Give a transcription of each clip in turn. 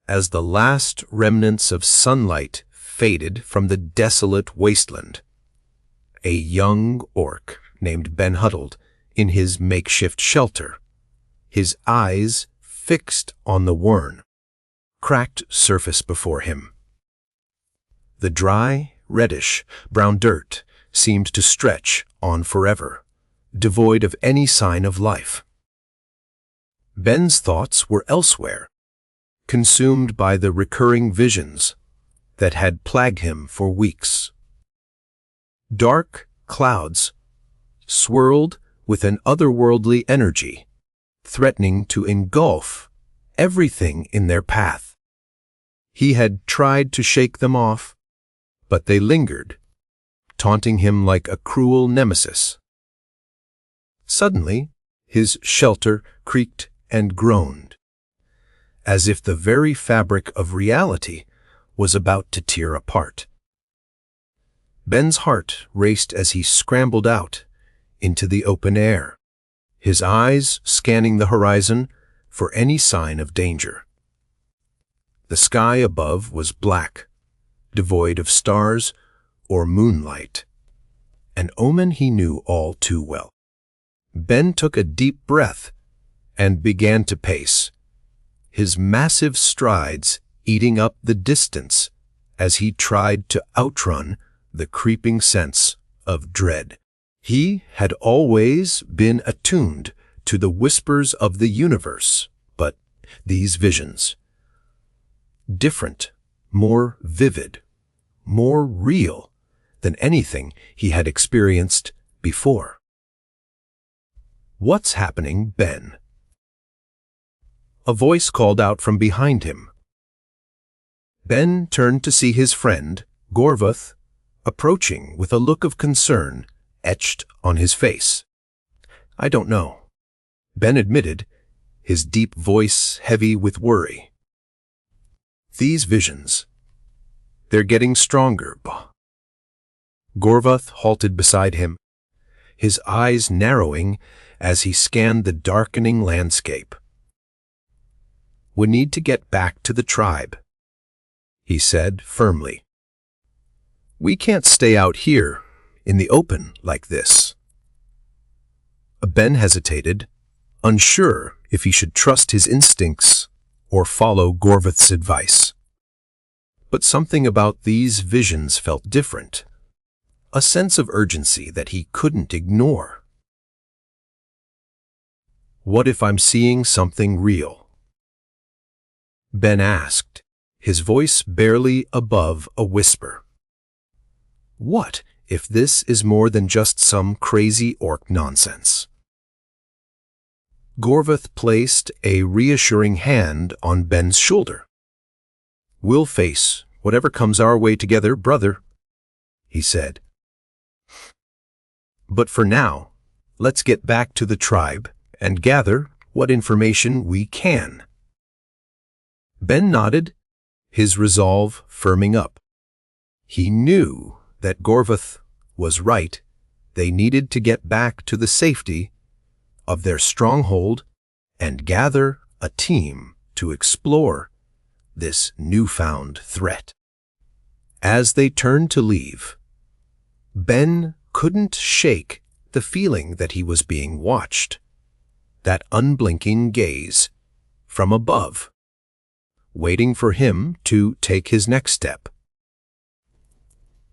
as the last remnants of sunlight faded from the desolate wasteland. A young orc named Ben huddled in his makeshift shelter, his eyes fixed on the worn, cracked surface before him. The dry, reddish, brown dirt seemed to stretch on forever, devoid of any sign of life. Ben's thoughts were elsewhere, consumed by the recurring visions that had plagued him for weeks. Dark clouds swirled with an otherworldly energy, threatening to engulf everything in their path. He had tried to shake them off, but they lingered, taunting him like a cruel nemesis. Suddenly, his shelter creaked and groaned, as if the very fabric of reality was about to tear apart. Ben's heart raced as he scrambled out into the open air, his eyes scanning the horizon for any sign of danger. The sky above was black, devoid of stars or moonlight, an omen he knew all too well. Ben took a deep breath and began to pace, his massive strides eating up the distance as he tried to outrun the creeping sense of dread. He had always been attuned to the whispers of the universe, but these visions, different, more vivid, more real than anything he had experienced before. "What's happening, Ben?" A voice called out from behind him. Ben turned to see his friend, Gorvath, approaching with a look of concern etched on his face. "I don't know," Ben admitted, his deep voice heavy with worry. "These visions, they're getting stronger." Gorvath halted beside him, his eyes narrowing as he scanned the darkening landscape. "We need to get back to the tribe," he said firmly. "We can't stay out here in the open like this." Ben hesitated, unsure if he should trust his instincts or follow Gorvath's advice. But something about these visions felt different, a sense of urgency that he couldn't ignore. "What if I'm seeing something real?" Ben asked, his voice barely above a whisper. "What if this is more than just some crazy orc nonsense?" Gorvath placed a reassuring hand on Ben's shoulder. "We'll face whatever comes our way together, brother," he said. "But for now, let's get back to the tribe and gather what information we can." Ben nodded, his resolve firming up. He knew that Gorvath was right. They needed to get back to the safety of their stronghold and gather a team to explore this newfound threat. As they turned to leave, Ben couldn't shake the feeling that he was being watched, that unblinking gaze from above, waiting for him to take his next step.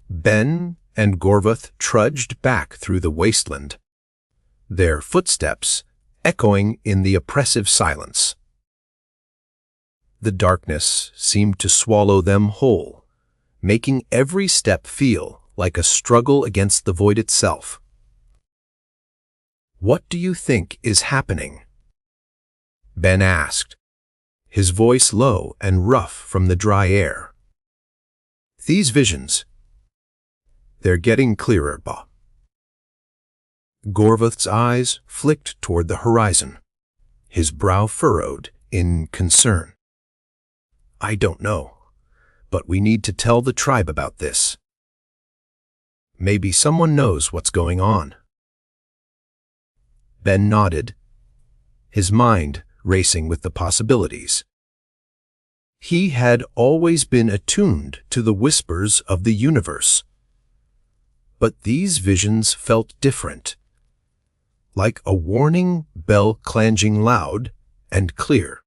Ben and Gorvath trudged back through the wasteland, their footsteps echoing in the oppressive silence. The darkness seemed to swallow them whole, making every step feel like a struggle against the void itself. "What do you think is happening?" Ben asked, his voice low and rough from the dry air. "These visions, they're getting clearer, Ba." Gorvath's eyes flicked toward the horizon, his brow furrowed in concern. "I don't know, but we need to tell the tribe about this. Maybe someone knows what's going on." Ben nodded, his mind racing with the possibilities. He had always been attuned to the whispers of the universe. But these visions felt different, like a warning bell clanging loud and clear.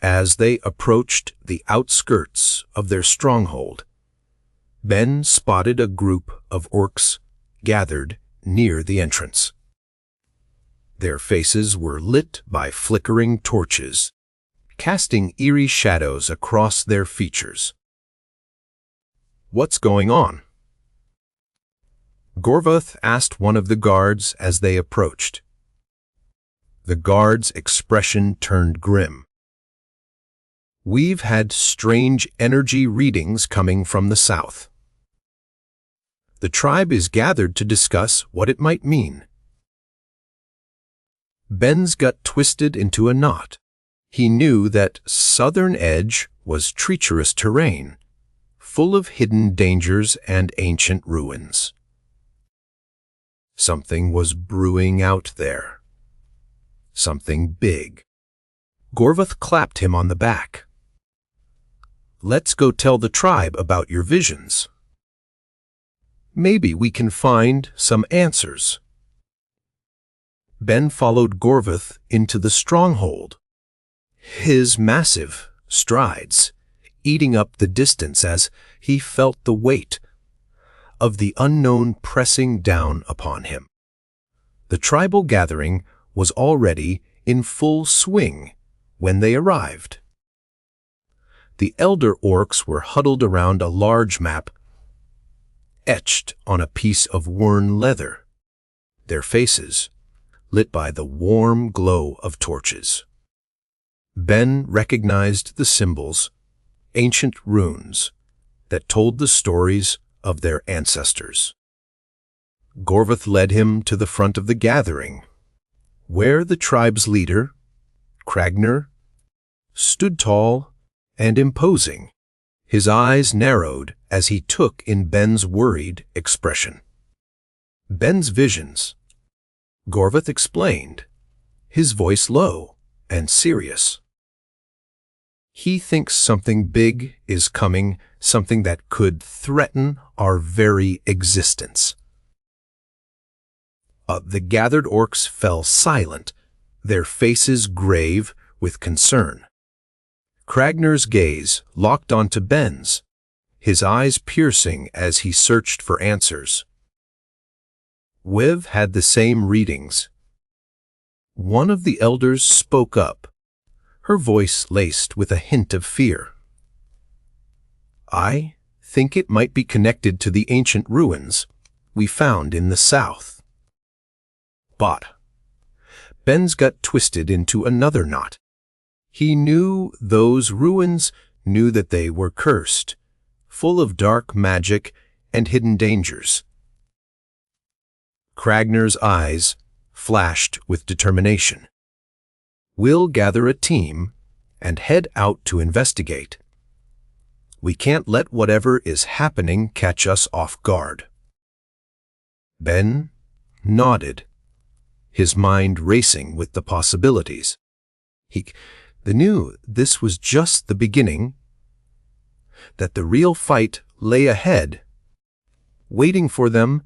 As they approached the outskirts of their stronghold, Ben spotted a group of orcs gathered near the entrance. Their faces were lit by flickering torches, casting eerie shadows across their features. "What's going on?" Gorvoth asked one of the guards as they approached. The guard's expression turned grim. "We've had strange energy readings coming from the south. The tribe is gathered to discuss what it might mean." Ben's gut twisted into a knot. He knew that Southern Edge was treacherous terrain, full of hidden dangers and ancient ruins. Something was brewing out there. Something big. Gorvoth clapped him on the back. "Let's go tell the tribe about your visions. Maybe we can find some answers." Ben followed Gorvoth into the stronghold, his massive strides eating up the distance as he felt the weight of the unknown pressing down upon him. The tribal gathering was already in full swing when they arrived. The elder orcs were huddled around a large map etched on a piece of worn leather, their faces lit by the warm glow of torches. Ben recognized the symbols, ancient runes, that told the stories of their ancestors. Gorvoth led him to the front of the gathering, where the tribe's leader, Kragner, stood tall and imposing. His eyes narrowed as he took in Ben's worried expression. "Ben's visions," Gorvoth explained, his voice low and serious. "He thinks something big is coming, something that could threaten our very existence." The gathered orcs fell silent, their faces grave with concern. Kragner's gaze locked onto Ben's, his eyes piercing as he searched for answers. "We've had the same readings." One of the elders spoke up, her voice laced with a hint of fear. "I think it might be connected to the ancient ruins we found in the south." But Ben's gut twisted into another knot. He knew those ruins knew that they were cursed, full of dark magic and hidden dangers. Kragner's eyes flashed with determination. "We'll gather a team and head out to investigate. We can't let whatever is happening catch us off guard." Ben nodded, his mind racing with the possibilities. He knew this was just the beginning, that the real fight lay ahead, waiting for them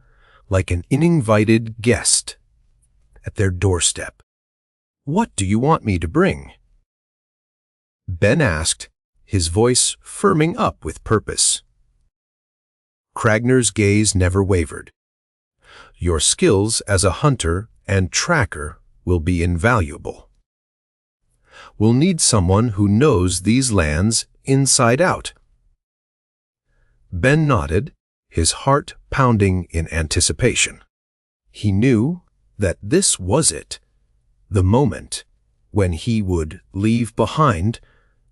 like an uninvited guest at their doorstep. "What do you want me to bring?" Ben asked, his voice firming up with purpose. Kragner's gaze never wavered. "Your skills as a hunter and tracker will be invaluable. We'll need someone who knows these lands inside out." Ben nodded, his heart pounding in anticipation. He knew that this was it, the moment when he would leave behind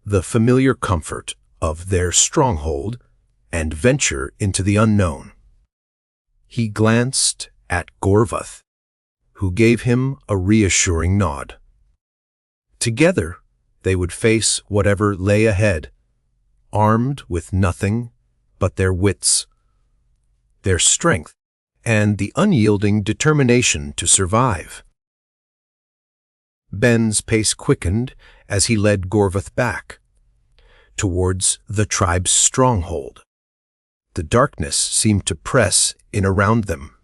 the familiar comfort of their stronghold and venture into the unknown. He glanced at Gorvoth, who gave him a reassuring nod. Together, they would face whatever lay ahead, armed with nothing but their wits, their strength, and the unyielding determination to survive. Ben's pace quickened as he led Gorvoth back, towards the tribe's stronghold. The darkness seemed to press in around them,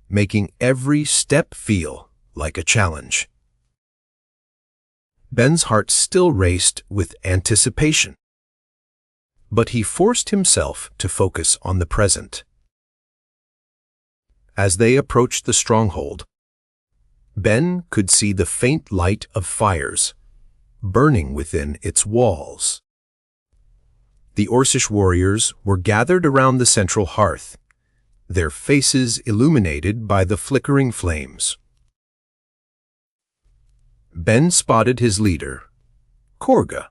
making every step feel like a challenge. Ben's heart still raced with anticipation, but he forced himself to focus on the present. As they approached the stronghold, Ben could see the faint light of fires burning within its walls. The Orcish warriors were gathered around the central hearth, their faces illuminated by the flickering flames. Ben spotted his leader, Korga,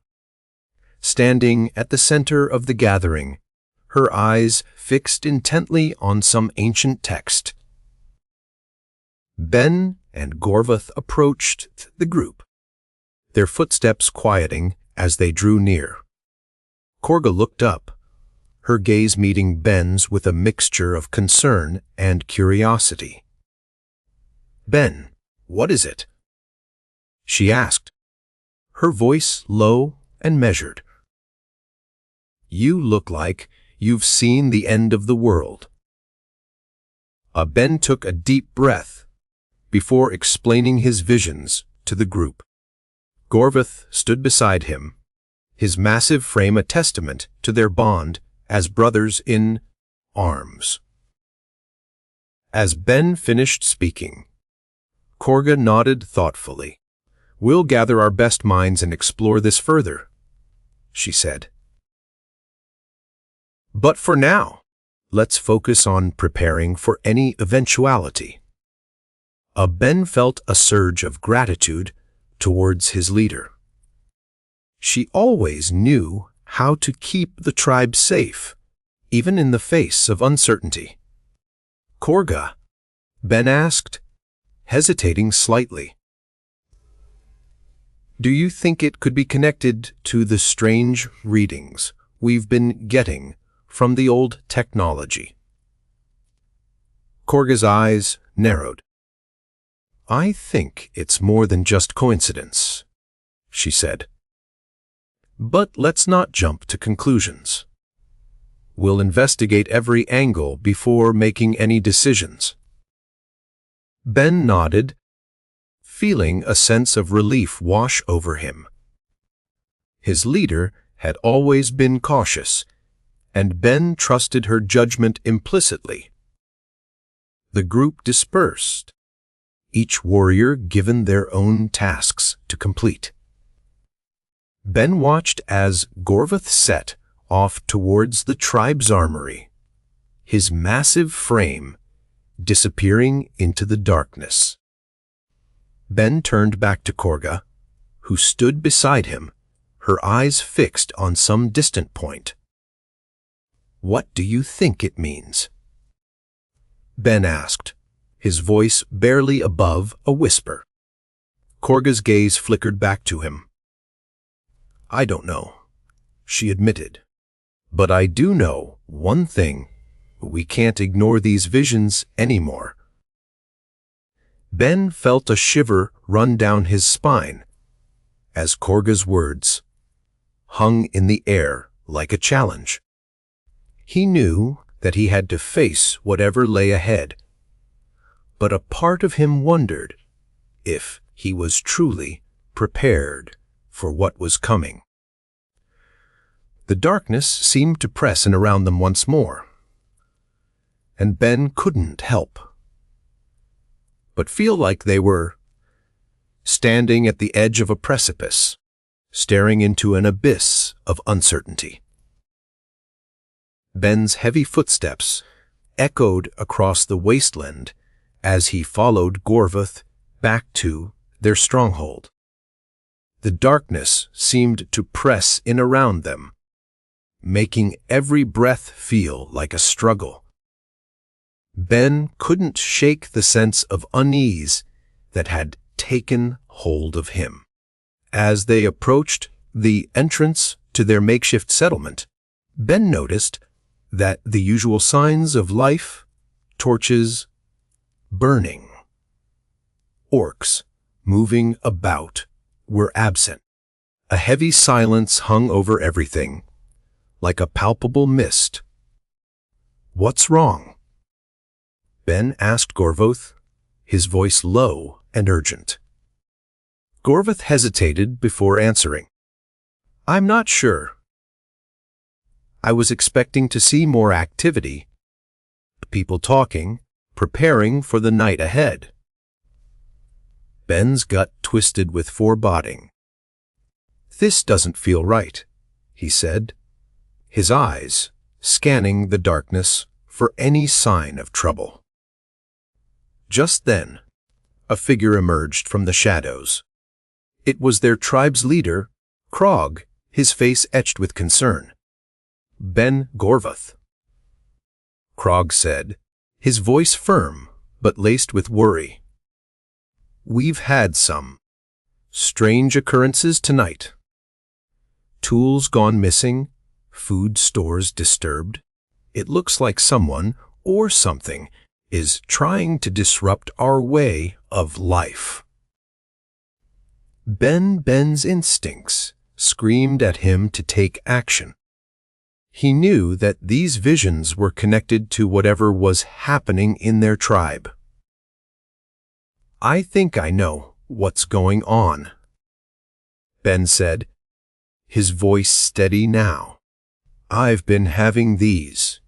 standing at the center of the gathering, her eyes fixed intently on some ancient text. Ben and Gorvath approached the group, their footsteps quieting as they drew near. Korga looked up, her gaze meeting Ben's with a mixture of concern and curiosity. "Ben, what is it?" she asked, her voice low and measured. "You look like you've seen the end of the world." Ben took a deep breath before explaining his visions to the group. Gorvath stood beside him, his massive frame a testament to their bond as brothers in arms. As Ben finished speaking, Korga nodded thoughtfully. "We'll gather our best minds and explore this further," she said. "But for now, let's focus on preparing for any eventuality." Ben felt a surge of gratitude towards his leader. She always knew how to keep the tribe safe, even in the face of uncertainty. "Korga," Ben asked, hesitating slightly, "do you think it could be connected to the strange readings we've been getting from the old technology?" Korga's eyes narrowed. "I think it's more than just coincidence," she said. "But let's not jump to conclusions. We'll investigate every angle before making any decisions." Ben nodded, feeling a sense of relief wash over him. His leader had always been cautious, and Ben trusted her judgment implicitly. The group dispersed, each warrior given their own tasks to complete. Ben watched as Gorvath set off towards the tribe's armory, his massive frame disappearing into the darkness. Ben turned back to Korga, who stood beside him, her eyes fixed on some distant point. "What do you think it means?" Ben asked, his voice barely above a whisper. Korga's gaze flickered back to him. "I don't know," she admitted. "But I do know one thing. We can't ignore these visions anymore." Ben felt a shiver run down his spine as Korga's words hung in the air like a challenge. He knew that he had to face whatever lay ahead, but a part of him wondered if he was truly prepared for what was coming. The darkness seemed to press in around them once more, and Ben couldn't help but feel like they were standing at the edge of a precipice, staring into an abyss of uncertainty. Ben's heavy footsteps echoed across the wasteland as he followed Gorvath back to their stronghold. The darkness seemed to press in around them, making every breath feel like a struggle. Ben couldn't shake the sense of unease that had taken hold of him. As they approached the entrance to their makeshift settlement, Ben noticed that the usual signs of life, torches burning, orcs moving about, were absent. A heavy silence hung over everything, like a palpable mist. "What's wrong?" Ben asked Gorvoth, his voice low and urgent. Gorvoth hesitated before answering. "I'm not sure. I was expecting to see more activity. People talking, preparing for the night ahead." Ben's gut twisted with foreboding. "This doesn't feel right," he said, his eyes scanning the darkness for any sign of trouble. Just then, a figure emerged from the shadows. It was their tribe's leader, Krog, his face etched with concern. "Ben Gorvoth," Krog said, his voice firm but laced with worry. "We've had some strange occurrences tonight. Tools gone missing, food stores disturbed. It looks like someone or something is trying to disrupt our way of life." Ben's instincts screamed at him to take action. He knew that these visions were connected to whatever was happening in their tribe. "I think I know what's going on," Ben said, his voice steady now. "I've been having these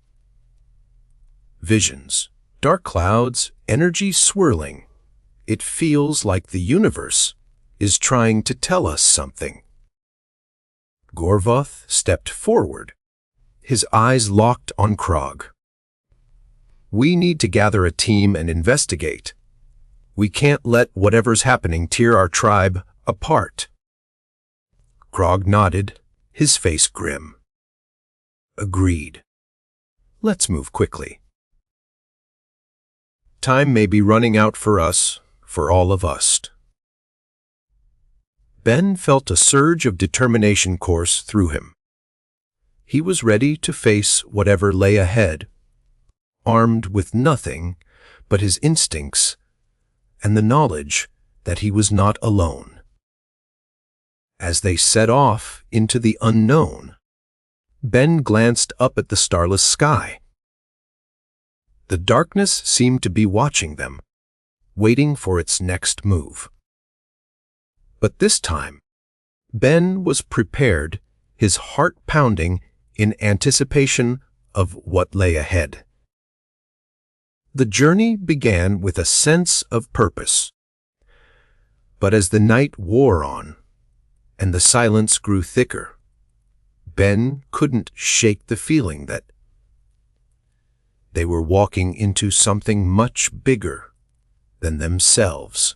visions. Dark clouds, energy swirling. It feels like the universe is trying to tell us something." Gorvoth stepped forward, his eyes locked on Krog. "We need to gather a team and investigate. We can't let whatever's happening tear our tribe apart." Krog nodded, his face grim. "Agreed. Let's move quickly. Time may be running out for us, for all of us." Ben felt a surge of determination course through him. He was ready to face whatever lay ahead, armed with nothing but his instincts and the knowledge that he was not alone. As they set off into the unknown, Ben glanced up at the starless sky. The darkness seemed to be watching them, waiting for its next move. But this time, Ben was prepared, his heart pounding in anticipation of what lay ahead. The journey began with a sense of purpose. But as the night wore on, and the silence grew thicker, Ben couldn't shake the feeling that they were walking into something much bigger than themselves.